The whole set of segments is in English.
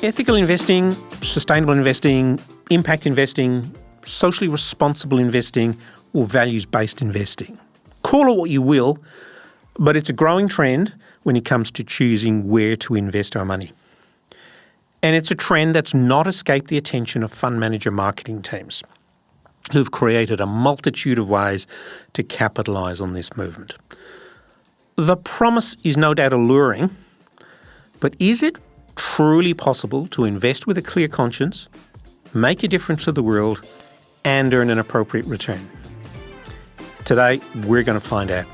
Ethical investing, sustainable investing, impact investing, socially responsible investing, or values-based investing. Call it what you will, but it's a growing trend when it comes to choosing where to invest our money. And it's a trend that's not escaped the attention of fund manager marketing teams, who've created a multitude of ways to capitalise on this movement. The promise is no doubt alluring, but is it truly possible to invest with a clear conscience, make a difference to the world, and earn an appropriate return? Today, we're going to find out.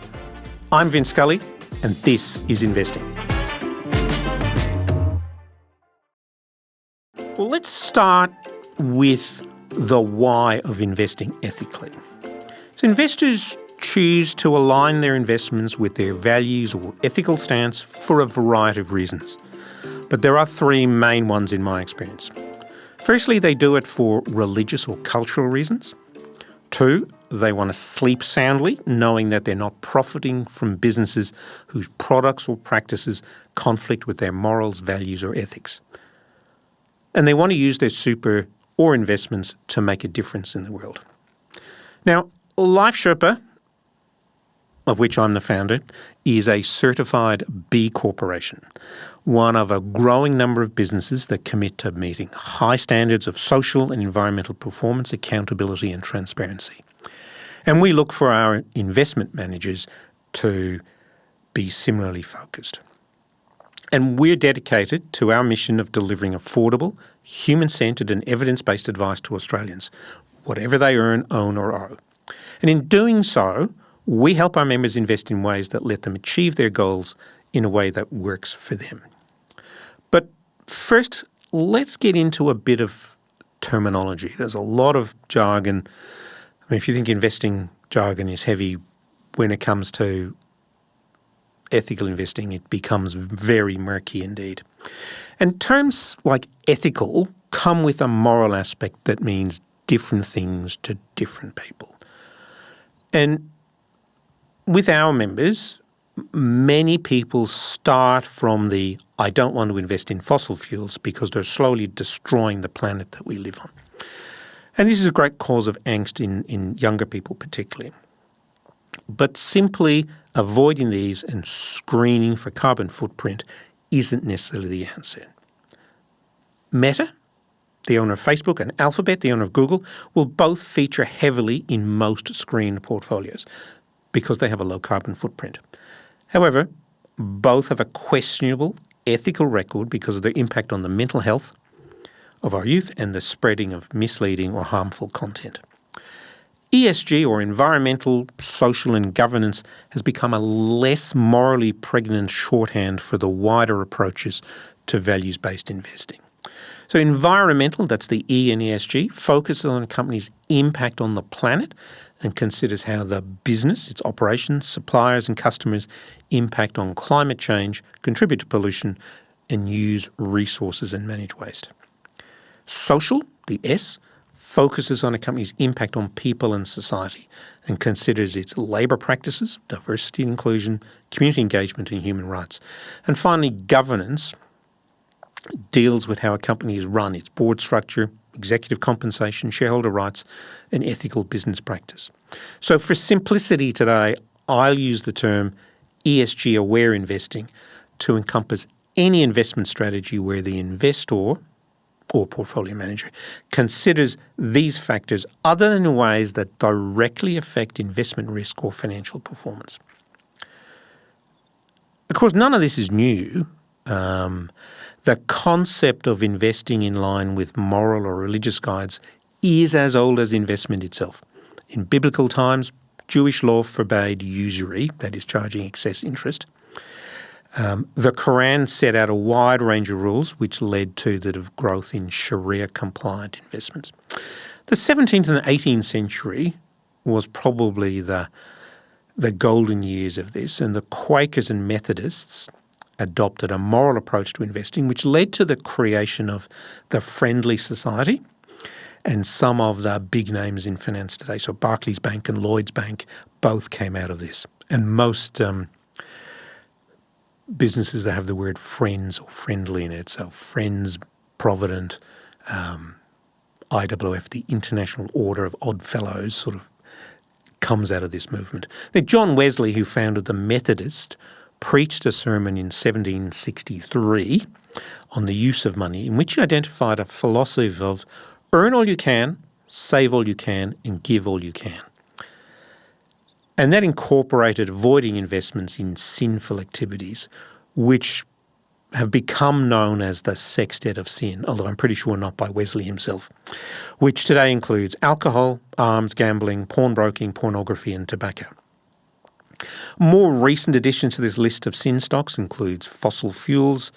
I'm Vince Scully, and this is Investing. Well, let's start with the why of investing ethically. So investors choose to align their investments with their values or ethical stance for a variety of reasons. But there are three main ones in my experience. Firstly, they do it for religious or cultural reasons. Two, they want to sleep soundly, knowing that they're not profiting from businesses whose products or practices conflict with their morals, values, or ethics. And they want to use their super or investments to make a difference in the world. Now, Life Sherpa, of which I'm the founder, is a certified B Corporation, one of a growing number of businesses that commit to meeting high standards of social and environmental performance, accountability and transparency. And we look for our investment managers to be similarly focused. And we're dedicated to our mission of delivering affordable, human-centred and evidence-based advice to Australians, whatever they earn, own or owe. And in doing so, we help our members invest in ways that let them achieve their goals in a way that works for them. But first, let's get into a bit of terminology. There's a lot of jargon. I mean, if you think investing jargon is heavy, when it comes to ethical investing, it becomes very murky indeed. And terms like ethical come with a moral aspect that means different things to different people. And with our members, many people start from the I don't want to invest in fossil fuels because they're slowly destroying the planet that we live on. And this is a great cause of angst in younger people particularly. But simply avoiding these and screening for carbon footprint isn't necessarily the answer. Meta, the owner of Facebook, and Alphabet, the owner of Google, will both feature heavily in most screened portfolios because they have a low carbon footprint. However, both have a questionable ethical record because of their impact on the mental health of our youth and the spreading of misleading or harmful content. ESG, or environmental, social and governance, has become a less morally pregnant shorthand for the wider approaches to values-based investing. So environmental, that's the E in ESG, focuses on a company's impact on the planet and considers how the business, its operations, suppliers and customers impact on climate change, contribute to pollution and use resources and manage waste. Social, the S, focuses on a company's impact on people and society and considers its labour practices, diversity and inclusion, community engagement and human rights. And finally, governance deals with how a company is run, its board structure, executive compensation, shareholder rights and ethical business practice. So for simplicity today, I'll use the term ESG-aware investing to encompass any investment strategy where the investor or portfolio manager considers these factors other than in ways that directly affect investment risk or financial performance. Of course, none of this is new. The concept of investing in line with moral or religious guides is as old as investment itself. In biblical times, Jewish law forbade usury, that is charging excess interest. The Quran set out a wide range of rules which led to the growth in Sharia-compliant investments. The 17th and the 18th century was probably the golden years of this, and the Quakers and Methodists adopted a moral approach to investing which led to the creation of the Friendly Society and some of the big names in finance today. So Barclays Bank and Lloyds Bank both came out of this. And most businesses that have the word friends or friendly in it, so friends Provident, IWF, the International Order of Odd Fellows, sort of comes out of this movement. Then John Wesley, who founded the Methodist, preached a sermon in 1763 on the use of money in which he identified a philosophy of earn all you can, save all you can, and give all you can. And that incorporated avoiding investments in sinful activities, which have become known as the sextet of sin, although I'm pretty sure not by Wesley himself, which today includes alcohol, arms, gambling, pawnbroking, pornography, and tobacco. More recent additions to this list of sin stocks includes fossil fuels,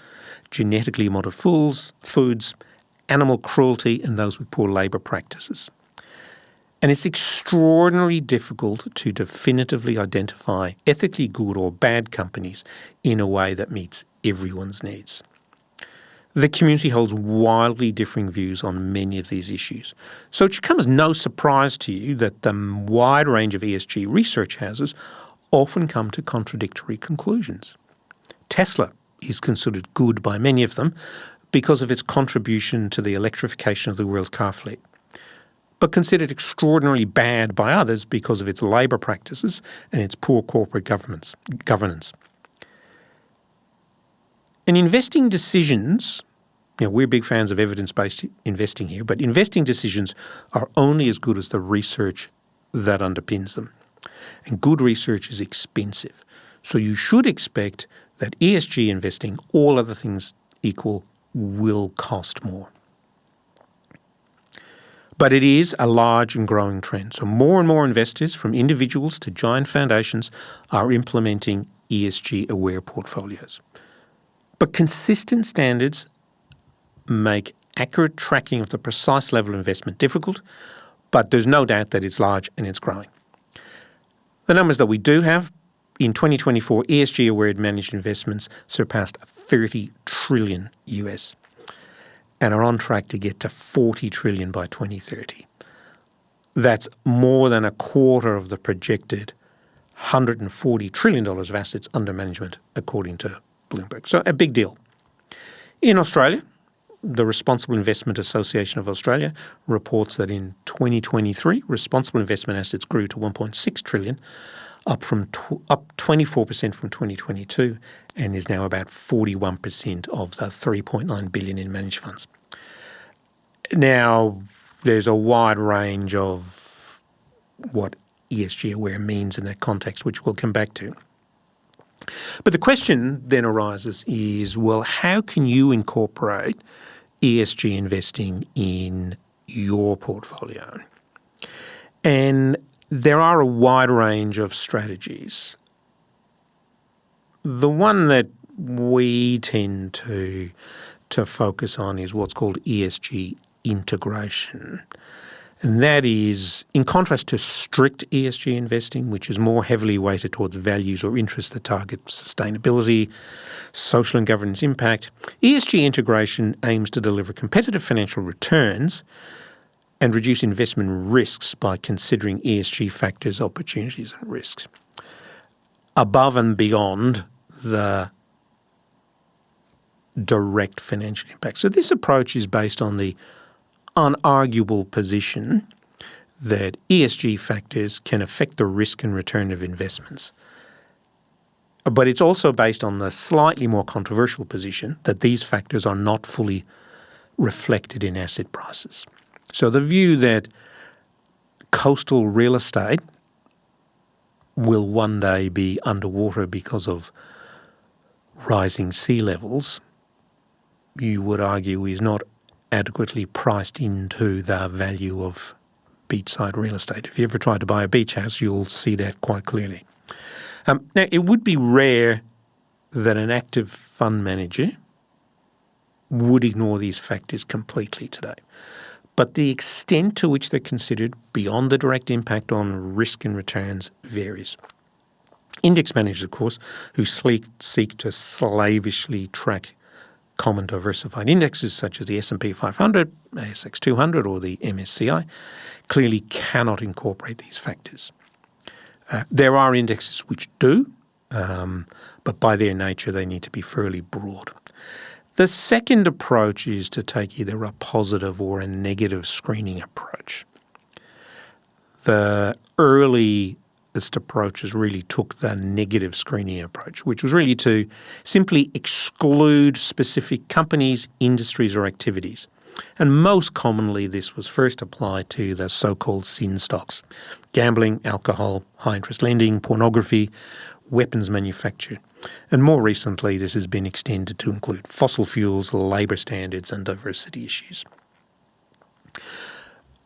genetically modified foods, animal cruelty, and those with poor labour practices. And it's extraordinarily difficult to definitively identify ethically good or bad companies in a way that meets everyone's needs. The community holds wildly differing views on many of these issues. So it should come as no surprise to you that the wide range of ESG research houses often come to contradictory conclusions. Tesla is considered good by many of them because of its contribution to the electrification of the world's car fleet, but considered extraordinarily bad by others because of its labour practices and its poor corporate governance. And investing decisions, we're big fans of evidence-based investing here, but investing decisions are only as good as the research that underpins them. And good research is expensive. So you should expect that ESG investing, all other things equal, will cost more. But it is a large and growing trend. So more and more investors, from individuals to giant foundations, are implementing ESG-aware portfolios. But consistent standards make accurate tracking of the precise level of investment difficult, but there's no doubt that it's large and it's growing. The numbers that we do have, in 2024, ESG-aware managed investments surpassed 30 trillion US. And are on track to get to 40 trillion by 2030. That's more than a quarter of the projected $140 trillion of assets under management, according to Bloomberg. So a big deal. In Australia, the Responsible Investment Association of Australia reports that in 2023, responsible investment assets grew to 1.6 trillion, up 24% from 2022, and is now about 41% of the 3.9 billion in managed funds. Now, there's a wide range of what ESG-aware means in that context, which we'll come back to. But the question then arises is, well, how can you incorporate ESG investing in your portfolio? And there are a wide range of strategies. The one that we tend to focus on is what's called ESG integration. And that is, in contrast to strict ESG investing, which is more heavily weighted towards values or interests that target sustainability, social and governance impact, ESG integration aims to deliver competitive financial returns and reduce investment risks by considering ESG factors, opportunities and risks above and beyond the direct financial impact. So this approach is based on the unarguable position that ESG factors can affect the risk and return of investments. But it's also based on the slightly more controversial position that these factors are not fully reflected in asset prices. So the view that coastal real estate will one day be underwater because of rising sea levels, you would argue is not adequately priced into the value of beachside real estate. If you ever try to buy a beach house, you'll see that quite clearly. Now, it would be rare that an active fund manager would ignore these factors completely today. But the extent to which they're considered beyond the direct impact on risk and returns varies. Index managers, of course, who seek to slavishly track common diversified indexes such as the S&P 500, ASX 200 or the MSCI, clearly cannot incorporate these factors. There are indexes which do, but by their nature they need to be fairly broad. The second approach is to take either a positive or a negative screening approach. The earliest approaches really took the negative screening approach, which was really to simply exclude specific companies, industries or activities. And most commonly this was first applied to the so-called sin stocks: gambling, alcohol, high-interest lending, pornography, weapons manufacture. And more recently this has been extended to include fossil fuels, labour standards and diversity issues.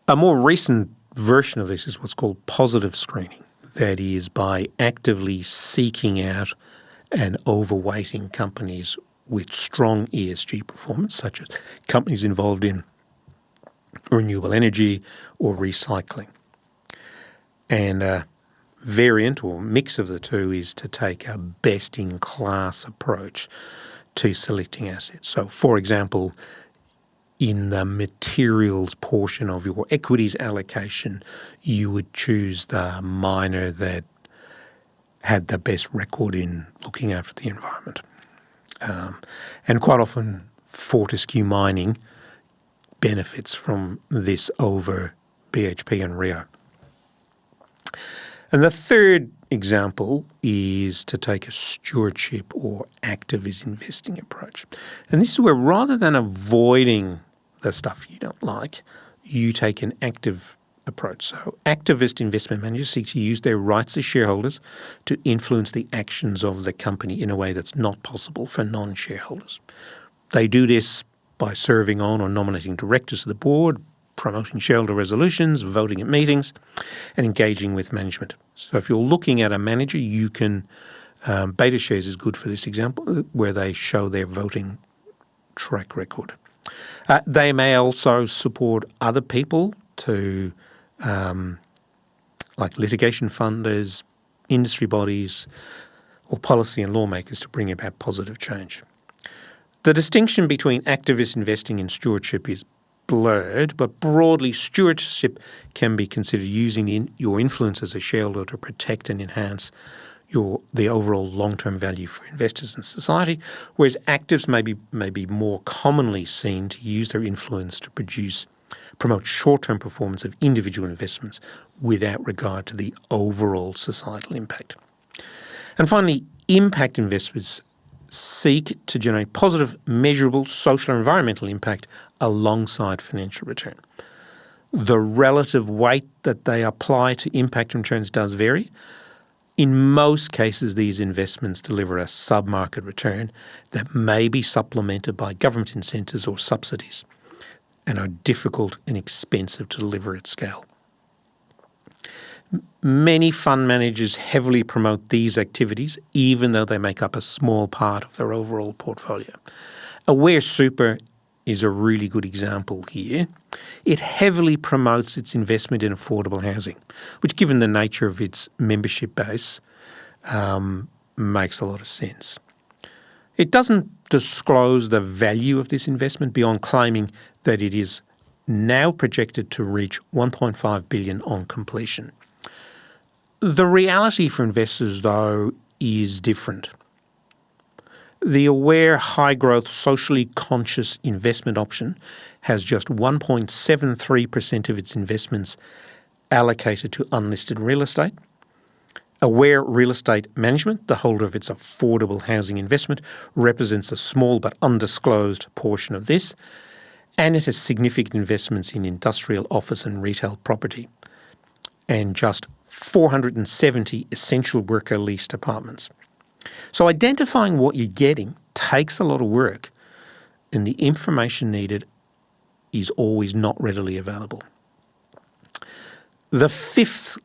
A more recent version of this is what's called positive screening. That is, by actively seeking out and overweighting companies with strong ESG performance, such as companies involved in renewable energy or recycling. And a variant or mix of the two is to take a best-in-class approach to selecting assets. So, for example, in the materials portion of your equities allocation, you would choose the miner that had the best record in looking after the environment. And quite often Fortescue Mining benefits from this over BHP and Rio. And the third example is to take a stewardship or activist investing approach. And this is where, rather than avoiding the stuff you don't like, you take an active approach. So activist investment managers seek to use their rights as shareholders to influence the actions of the company in a way that's not possible for non-shareholders. They do this by serving on or nominating directors of the board, promoting shareholder resolutions, voting at meetings, and engaging with management. So if you're looking at a manager, you can, Beta Shares is good for this example, where they show their voting track record. They may also support other people to, like litigation funders, industry bodies, or policy and lawmakers to bring about positive change. The distinction between activist investing and stewardship is blurred, but broadly stewardship can be considered using your influence as a shareholder to protect and enhance the overall long-term value for investors and society, whereas actives may be more commonly seen to use their influence to promote short-term performance of individual investments without regard to the overall societal impact. And finally, impact investors seek to generate positive, measurable social and environmental impact alongside financial return. The relative weight that they apply to impact returns does vary. In most cases, these investments deliver a sub-market return that may be supplemented by government incentives or subsidies and are difficult and expensive to deliver at scale. Many fund managers heavily promote these activities, even though they make up a small part of their overall portfolio. Aware Super is a really good example here. It heavily promotes its investment in affordable housing, which, given the nature of its membership base, makes a lot of sense. It doesn't disclose the value of this investment beyond claiming that it is now projected to reach $1.5 billion on completion. The reality for investors, though, is different. The Aware high-growth, socially conscious investment option has just 1.73% of its investments allocated to unlisted real estate. Aware Real Estate Management, the holder of its affordable housing investment, represents a small but undisclosed portion of this, and it has significant investments in industrial, office and retail property, and just 470 essential worker leased apartments. So identifying what you're getting takes a lot of work, and the information needed is always not readily available. The fifth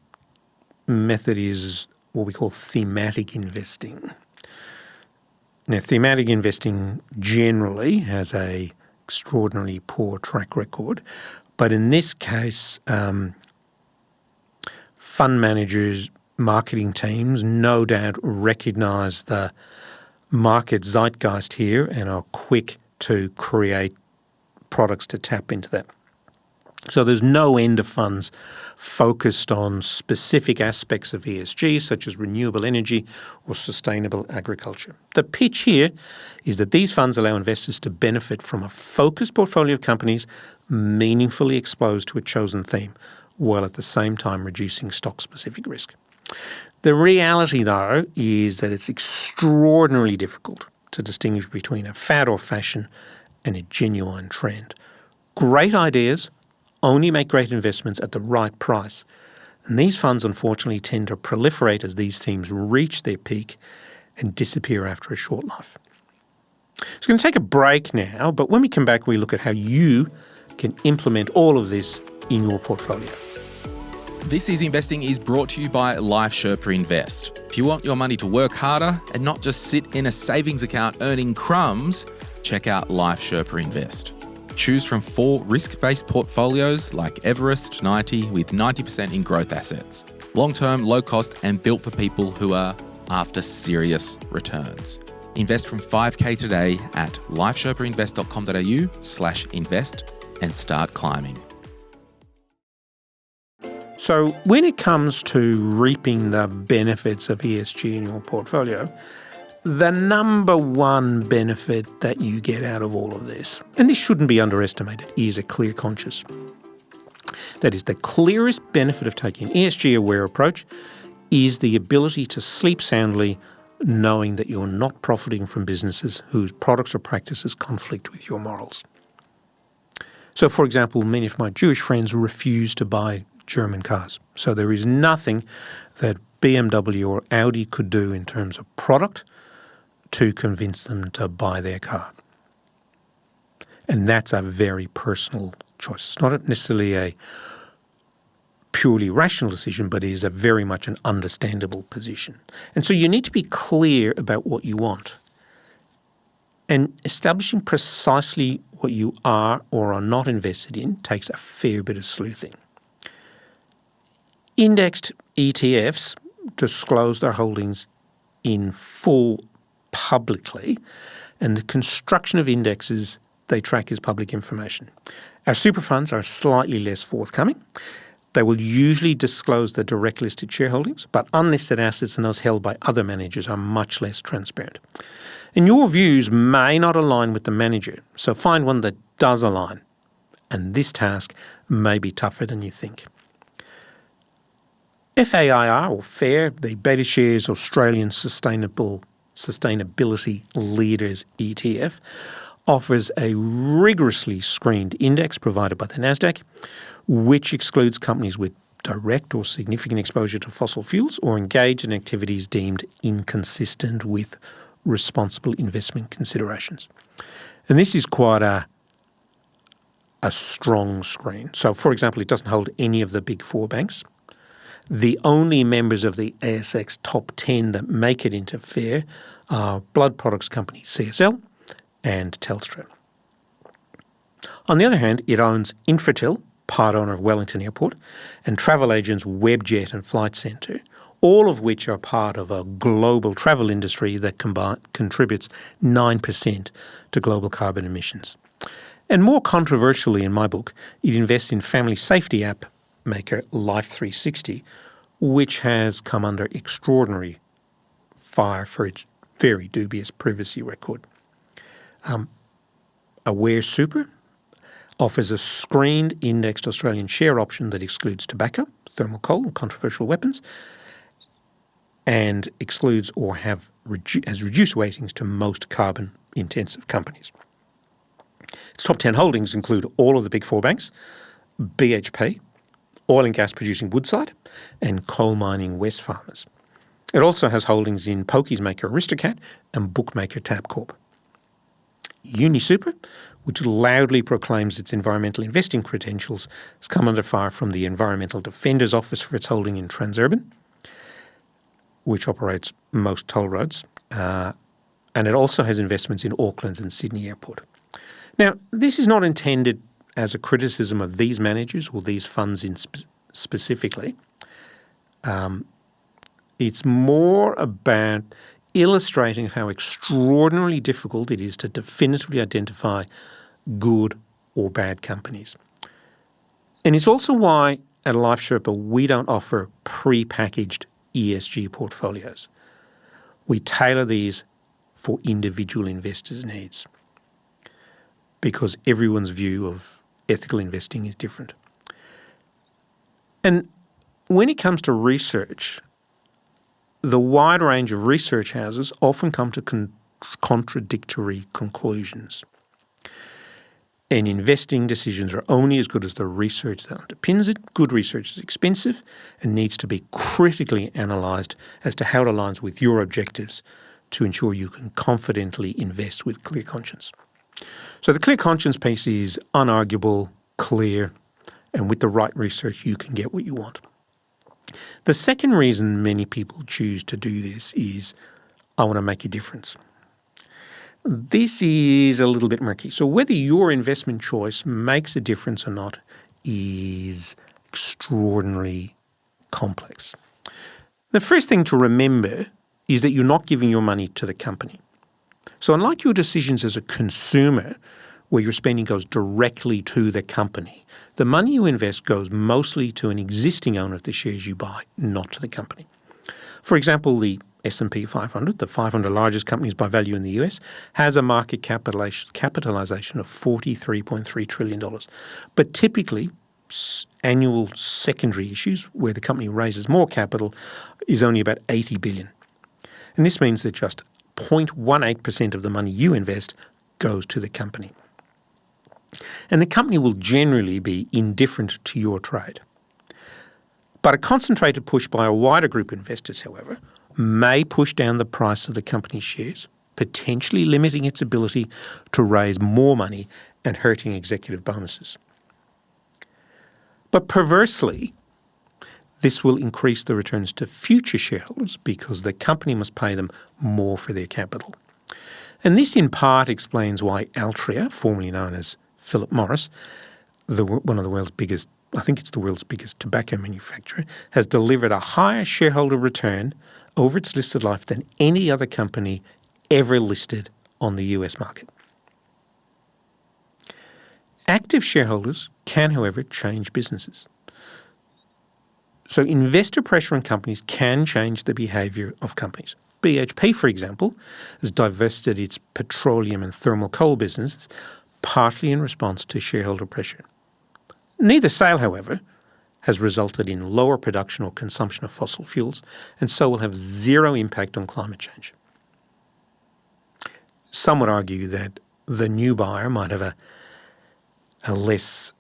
method is what we call thematic investing. Now, thematic investing generally has an extraordinarily poor track record, but in this case, fund managers, marketing teams no doubt recognise the market zeitgeist here and are quick to create products to tap into that. So there's no end of funds focused on specific aspects of ESG, such as renewable energy or sustainable agriculture. The pitch here is that these funds allow investors to benefit from a focused portfolio of companies meaningfully exposed to a chosen theme, while at the same time reducing stock-specific risk. The reality, though, is that it's extraordinarily difficult to distinguish between a fad or fashion and a genuine trend. Great ideas only make great investments at the right price. And these funds, unfortunately, tend to proliferate as these themes reach their peak and disappear after a short life. So I'm going to take a break now, but when we come back, we look at how you can implement all of this in your portfolio. This Easy Investing is brought to you by Life Sherpa Invest. If you want your money to work harder and not just sit in a savings account earning crumbs, check out Life Sherpa Invest. Choose from 4 risk-based portfolios like Everest 90 with 90% in growth assets. Long-term, low-cost and built for people who are after serious returns. Invest from $5K today at lifesherpainvest.com.au/invest and start climbing. So when it comes to reaping the benefits of ESG in your portfolio, the number one benefit that you get out of all of this, and this shouldn't be underestimated, is a clear conscience. That is, the clearest benefit of taking an ESG-aware approach is the ability to sleep soundly knowing that you're not profiting from businesses whose products or practices conflict with your morals. So, for example, many of my Jewish friends refuse to buy German cars. So there is nothing that BMW or Audi could do in terms of product to convince them to buy their car. And that's a very personal choice. It's not necessarily a purely rational decision, but it is a very much an understandable position. And so you need to be clear about what you want. And establishing precisely what you are or are not invested in takes a fair bit of sleuthing. Indexed ETFs disclose their holdings in full publicly, and the construction of indexes they track is public information. Our super funds are slightly less forthcoming. They will usually disclose the direct listed shareholdings, but unlisted assets and those held by other managers are much less transparent. And your views may not align with the manager, so find one that does align. And this task may be tougher than you think. FAIR, or FAIR, the BetaShares Australian Sustainability Leaders ETF, offers a rigorously screened index provided by the NASDAQ, which excludes companies with direct or significant exposure to fossil fuels or engage in activities deemed inconsistent with responsible investment considerations. And this is quite a strong screen. So, for example, it doesn't hold any of the big 4 banks. The only members of the ASX top 10 that make it into FAIR are blood products company CSL and Telstra. On the other hand, it owns Infratil, part owner of Wellington Airport, and travel agents Webjet and Flight Centre, all of which are part of a global travel industry that contributes 9% to global carbon emissions. And more controversially in my book, it invests in family safety app maker Life360, which has come under extraordinary fire for its very dubious privacy record. Aware Super offers a screened indexed Australian share option that excludes tobacco, thermal coal and controversial weapons, and excludes or has reduced weightings to most carbon-intensive companies. Its top 10 holdings include all of the big 4 banks, BHP, oil and gas producing Woodside, and coal mining Wesfarmers. It also has holdings in pokies maker Aristocrat and bookmaker Tabcorp. UniSuper, which loudly proclaims its environmental investing credentials, has come under fire from the Environmental Defender's Office for its holding in Transurban, which operates most toll roads, and it also has investments in Auckland and Sydney Airport. Now, this is not intended as a criticism of these managers or these funds specifically. It's more about illustrating how extraordinarily difficult it is to definitively identify good or bad companies. And it's also why at Life Sherpa we don't offer pre-packaged ESG portfolios. We tailor these for individual investors' needs because everyone's view of ethical investing is different. And when it comes to research, the wide range of research houses often come to contradictory conclusions. And investing decisions are only as good as the research that underpins it. Good research is expensive and needs to be critically analysed as to how it aligns with your objectives to ensure you can confidently invest with clear conscience. So the clear conscience piece is unarguable, clear, and with the right research you can get what you want. The second reason many people choose to do this is, I want to make a difference. This is a little bit murky. So whether your investment choice makes a difference or not is extraordinarily complex. The first thing to remember is that you're not giving your money to the company. So unlike your decisions as a consumer, where your spending goes directly to the company, the money you invest goes mostly to an existing owner of the shares you buy, not to the company. For example, the S&P 500, the 500 largest companies by value in the US, has a market capitalization of $43.3 trillion. But typically, annual secondary issues, where the company raises more capital, is only about $80 billion. And this means that just 0.18% of the money you invest goes to the company. And the company will generally be indifferent to your trade. But a concentrated push by a wider group of investors, however, may push down the price of the company's shares, potentially limiting its ability to raise more money and hurting executive bonuses. But perversely, this will increase the returns to future shareholders because the company must pay them more for their capital. And this in part explains why Altria, formerly known as Philip Morris, one of the world's biggest, I think it's the world's biggest tobacco manufacturer, has delivered a higher shareholder return over its listed life than any other company ever listed on the US market. Active shareholders can, however, change businesses. So investor pressure on companies can change the behaviour of companies. BHP, for example, has divested its petroleum and thermal coal businesses partly in response to shareholder pressure. Neither sale, however, has resulted in lower production or consumption of fossil fuels, and so will have zero impact on climate change. Some would argue that the new buyer might have a less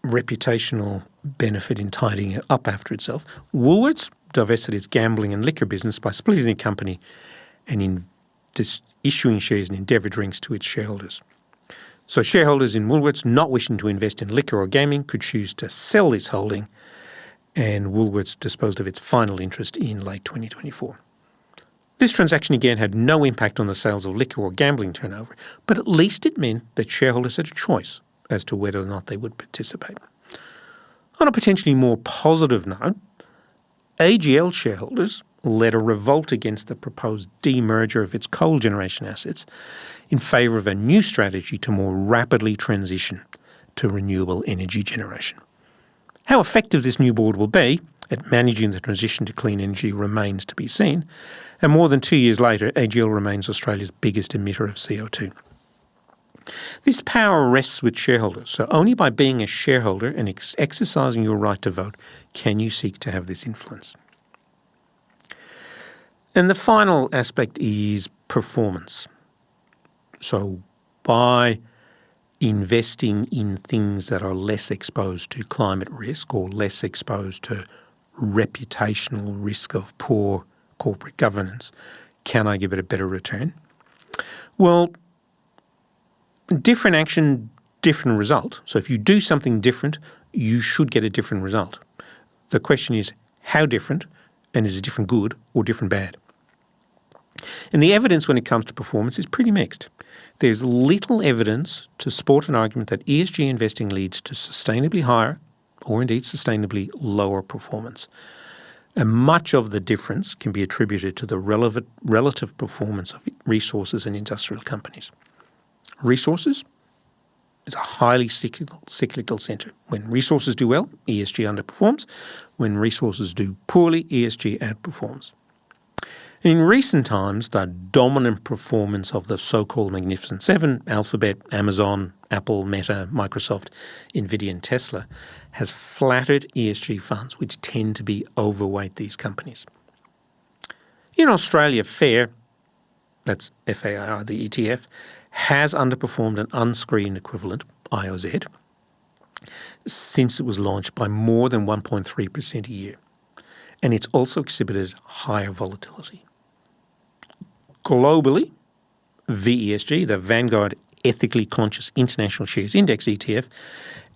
reputational benefit in tidying it up after itself. Woolworths divested its gambling and liquor business by splitting the company and issuing shares in Endeavour Drinks to its shareholders. So shareholders in Woolworths not wishing to invest in liquor or gaming could choose to sell this holding, and Woolworths disposed of its final interest in late 2024. This transaction again had no impact on the sales of liquor or gambling turnover, but at least it meant that shareholders had a choice as to whether or not they would participate. On a potentially more positive note, AGL shareholders led a revolt against the proposed demerger of its coal generation assets in favour of a new strategy to more rapidly transition to renewable energy generation. How effective this new board will be at managing the transition to clean energy remains to be seen, and more than 2 years later, AGL remains Australia's biggest emitter of CO2. This power rests with shareholders, so only by being a shareholder and exercising your right to vote can you seek to have this influence. And the final aspect is performance. So by investing in things that are less exposed to climate risk or less exposed to reputational risk of poor corporate governance, can I give it a better return? Well, different action, different result. So if you do something different, you should get a different result. The question is, how different, and is it different good or different bad? And the evidence when it comes to performance is pretty mixed. There's little evidence to support an argument that ESG investing leads to sustainably higher or indeed sustainably lower performance. And much of the difference can be attributed to the relative performance of resources and industrial companies. Resources? It's a highly cyclical centre. When resources do well, ESG underperforms. When resources do poorly, ESG outperforms. In recent times, the dominant performance of the so-called Magnificent Seven, Alphabet, Amazon, Apple, Meta, Microsoft, Nvidia and Tesla, has flattered ESG funds, which tend to be overweight these companies. In Australia, FAIR, that's FAIR, the ETF, has underperformed an unscreened equivalent, IOZ, since it was launched by more than 1.3% a year. And it's also exhibited higher volatility. Globally, VESG, the Vanguard Ethically Conscious International Shares Index ETF,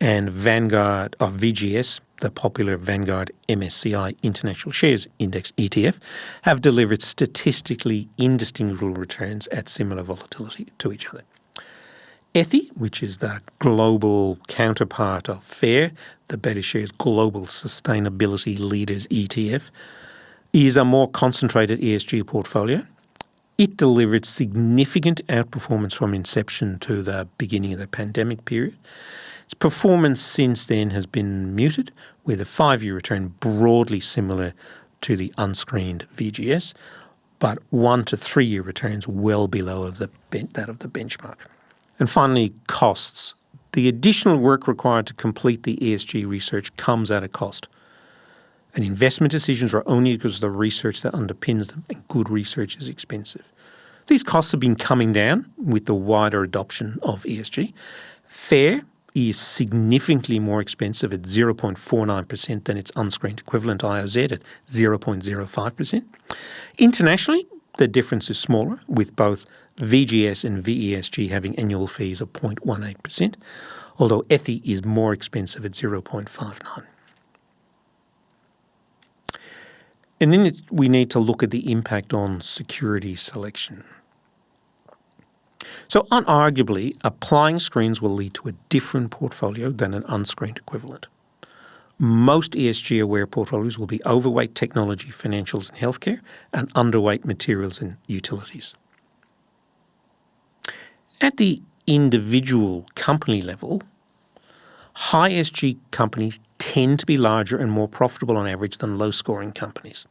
and Vanguard of VGS, the popular Vanguard MSCI International Shares Index ETF, have delivered statistically indistinguishable returns at similar volatility to each other. ETHI, which is the global counterpart of FAIR, the BetaShares Global Sustainability Leaders ETF, is a more concentrated ESG portfolio. It delivered significant outperformance from inception to the beginning of the pandemic period. Its performance since then has been muted, with a 5-year return broadly similar to the unscreened VGS, but 1 to 3 year returns well below that of the benchmark. And finally, costs. The additional work required to complete the ESG research comes at a cost. And investment decisions are only because of the research that underpins them, and good research is expensive. These costs have been coming down with the wider adoption of ESG. FAIR is significantly more expensive at 0.49% than its unscreened equivalent IOZ at 0.05%. Internationally, the difference is smaller, with both VGS and VESG having annual fees of 0.18%, although ETHI is more expensive at 0.59%. And then we need to look at the impact on security selection. So unarguably, applying screens will lead to a different portfolio than an unscreened equivalent. Most ESG-aware portfolios will be overweight technology, financials and healthcare, and underweight materials and utilities. At the individual company level, high ESG companies tend to be larger and more profitable on average than low-scoring companies.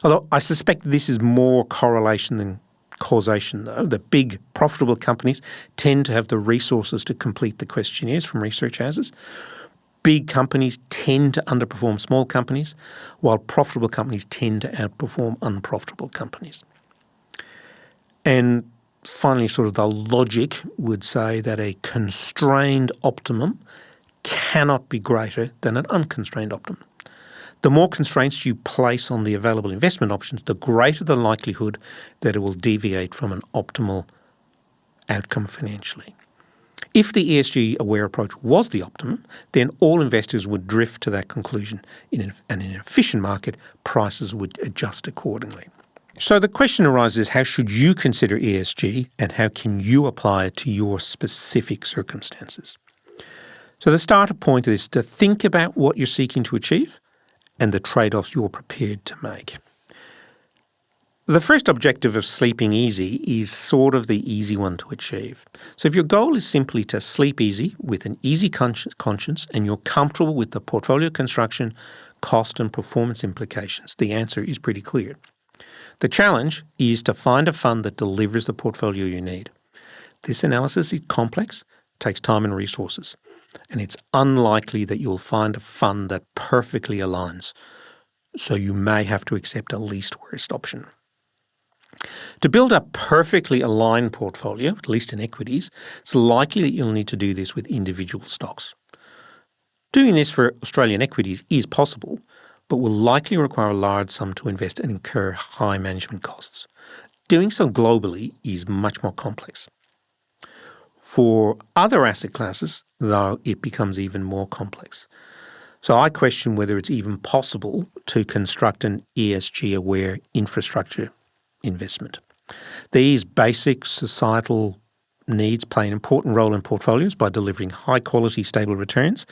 Although I suspect this is more correlation than causation, though. The big, profitable companies tend to have the resources to complete the questionnaires from research houses. Big companies tend to underperform small companies, while profitable companies tend to outperform unprofitable companies. And finally, sort of the logic would say that a constrained optimum cannot be greater than an unconstrained optimum. The more constraints you place on the available investment options, the greater the likelihood that it will deviate from an optimal outcome financially. If the ESG-aware approach was the optimum, then all investors would drift to that conclusion. In an efficient market, prices would adjust accordingly. So the question arises, how should you consider ESG and how can you apply it to your specific circumstances? So the starter point is to think about what you're seeking to achieve and the trade-offs you're prepared to make. The first objective of sleeping easy is sort of the easy one to achieve. So if your goal is simply to sleep easy with an easy conscience and you're comfortable with the portfolio construction, cost and performance implications, the answer is pretty clear. The challenge is to find a fund that delivers the portfolio you need. This analysis is complex, takes time and resources, and it's unlikely that you'll find a fund that perfectly aligns, so you may have to accept a least worst option. To build a perfectly aligned portfolio, at least in equities, it's likely that you'll need to do this with individual stocks. Doing this for Australian equities is possible, but will likely require a large sum to invest and incur high management costs. Doing so globally is much more complex. For other asset classes, though, it becomes even more complex. So I question whether it's even possible to construct an ESG-aware infrastructure investment. These basic societal needs play an important role in portfolios by delivering high-quality, stable returns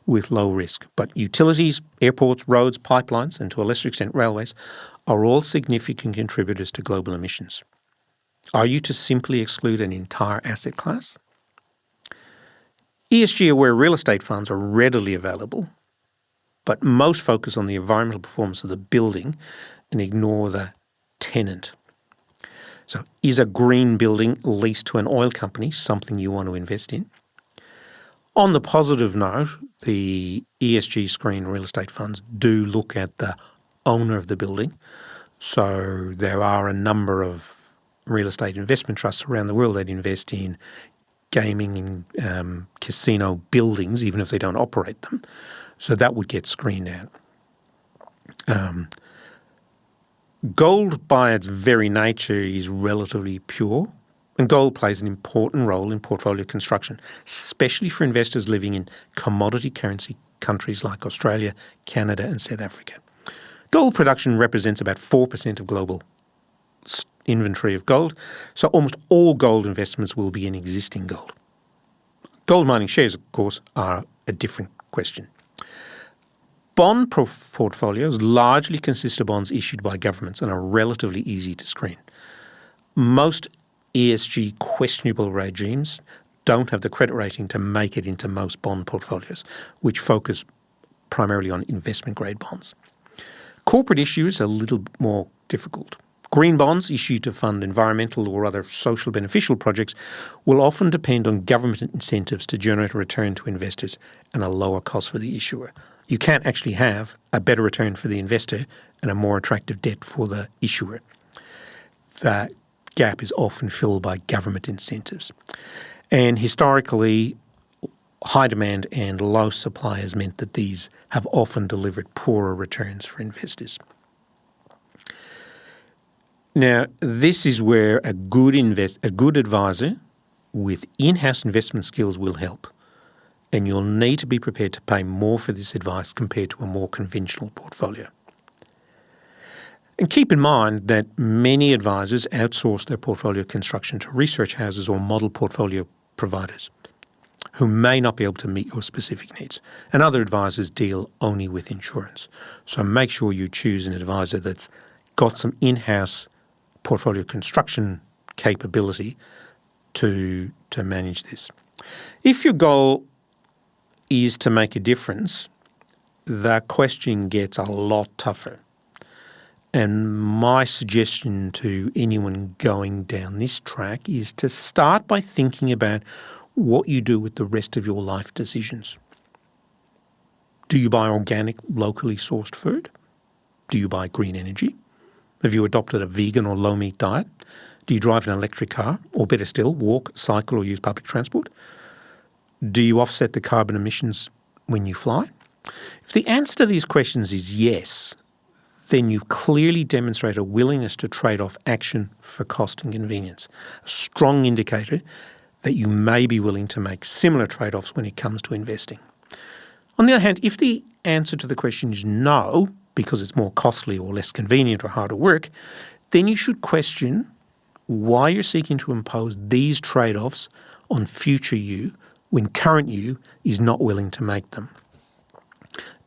with low risk. But utilities, airports, roads, pipelines, and to a lesser extent railways, are all significant contributors to global emissions. Are you to simply exclude an entire asset class? ESG-aware real estate funds are readily available, but most focus on the environmental performance of the building and ignore the tenant. So is a green building leased to an oil company something you want to invest in? On the positive note, the ESG screen real estate funds do look at the owner of the building. So there are a number of real estate investment trusts around the world that invest in gaming and casino buildings, even if they don't operate them. So that would get screened out. Gold, by its very nature, is relatively pure, and gold plays an important role in portfolio construction, especially for investors living in commodity currency countries like Australia, Canada and South Africa. Gold production represents about 4% of global inventory of gold, so almost all gold investments will be in existing gold. Gold mining shares, of course, are a different question. Bond portfolios largely consist of bonds issued by governments and are relatively easy to screen. Most ESG questionable regimes don't have the credit rating to make it into most bond portfolios, which focus primarily on investment-grade bonds. Corporate issues are a little more difficult. Green bonds issued to fund environmental or other social beneficial projects will often depend on government incentives to generate a return to investors and a lower cost for the issuer. You can't actually have a better return for the investor and a more attractive debt for the issuer. The gap is often filled by government incentives. And historically, high demand and low supply has meant that these have often delivered poorer returns for investors. Now, this is where a good advisor with in-house investment skills will help. And you'll need to be prepared to pay more for this advice compared to a more conventional portfolio. And keep in mind that many advisors outsource their portfolio construction to research houses or model portfolio providers who may not be able to meet your specific needs. And other advisors deal only with insurance. So make sure you choose an advisor that's got some in-house portfolio construction capability to manage this. If your goal is to make a difference, the question gets a lot tougher. And my suggestion to anyone going down this track is to start by thinking about what you do with the rest of your life decisions. Do you buy organic, locally sourced food? Do you buy green energy? Have you adopted a vegan or low-meat diet? Do you drive an electric car? Or better still, walk, cycle or use public transport? Do you offset the carbon emissions when you fly? If the answer to these questions is yes, then you've clearly demonstrated a willingness to trade off action for cost and convenience, a strong indicator that you may be willing to make similar trade-offs when it comes to investing. On the other hand, if the answer to the question is no, because it's more costly or less convenient or harder work, then you should question why you're seeking to impose these trade-offs on future you when current you is not willing to make them,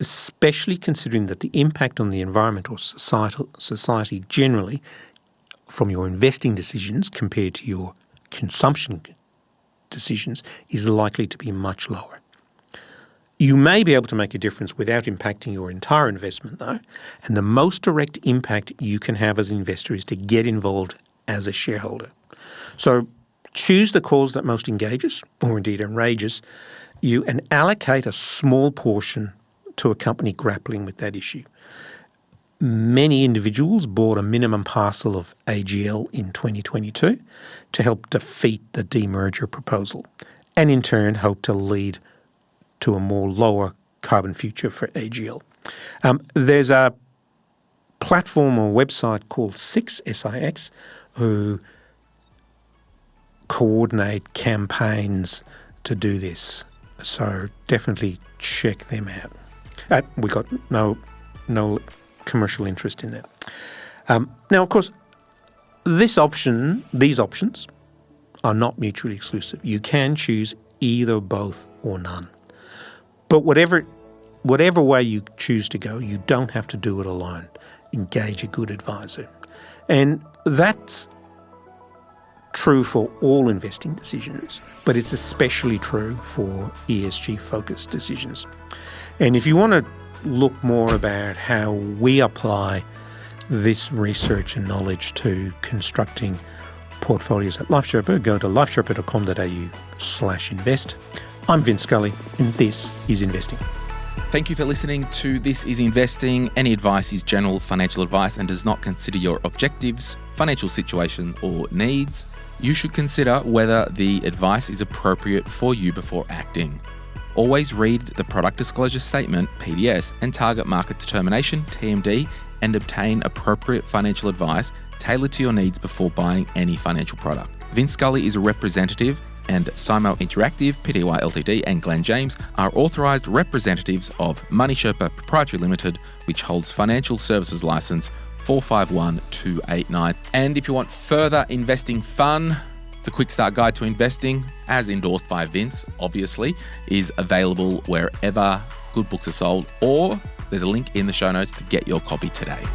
especially considering that the impact on the environment or society generally from your investing decisions compared to your consumption decisions is likely to be much lower. You may be able to make a difference without impacting your entire investment though, and the most direct impact you can have as an investor is to get involved as a shareholder. So choose the cause that most engages, or indeed enrages you, and allocate a small portion to a company grappling with that issue. Many individuals bought a minimum parcel of AGL in 2022 to help defeat the demerger proposal, and in turn hope to lead to a more lower carbon future for AGL. There's a platform or website called SIX, S-I-X, who coordinate campaigns to do this. So definitely check them out. We got no commercial interest in that. Now, of course, these options are not mutually exclusive. You can choose either, both, or none. But whatever way you choose to go, you don't have to do it alone. Engage a good advisor. And that's true for all investing decisions, but it's especially true for ESG-focused decisions. And if you want to look more about how we apply this research and knowledge to constructing portfolios at Life Sherpa, go to lifesherpa.com.au/invest. I'm Vince Scully, and this is Investing. Thank you for listening to This is Investing. Any advice is general financial advice and does not consider your objectives, financial situation, or needs. You should consider whether the advice is appropriate for you before acting. Always read the Product Disclosure Statement, PDS, and Target Market Determination, TMD, and obtain appropriate financial advice tailored to your needs before buying any financial product. Vince Scully is a representative, and Simo Interactive, Pty Ltd, and Glenn James are authorised representatives of Money Sherpa Proprietary Limited, which holds Financial Services Licence 451289. And if you want further investing fun, the Quick Start Guide to Investing, as endorsed by Vince, obviously, is available wherever good books are sold, or there's a link in the show notes to get your copy today.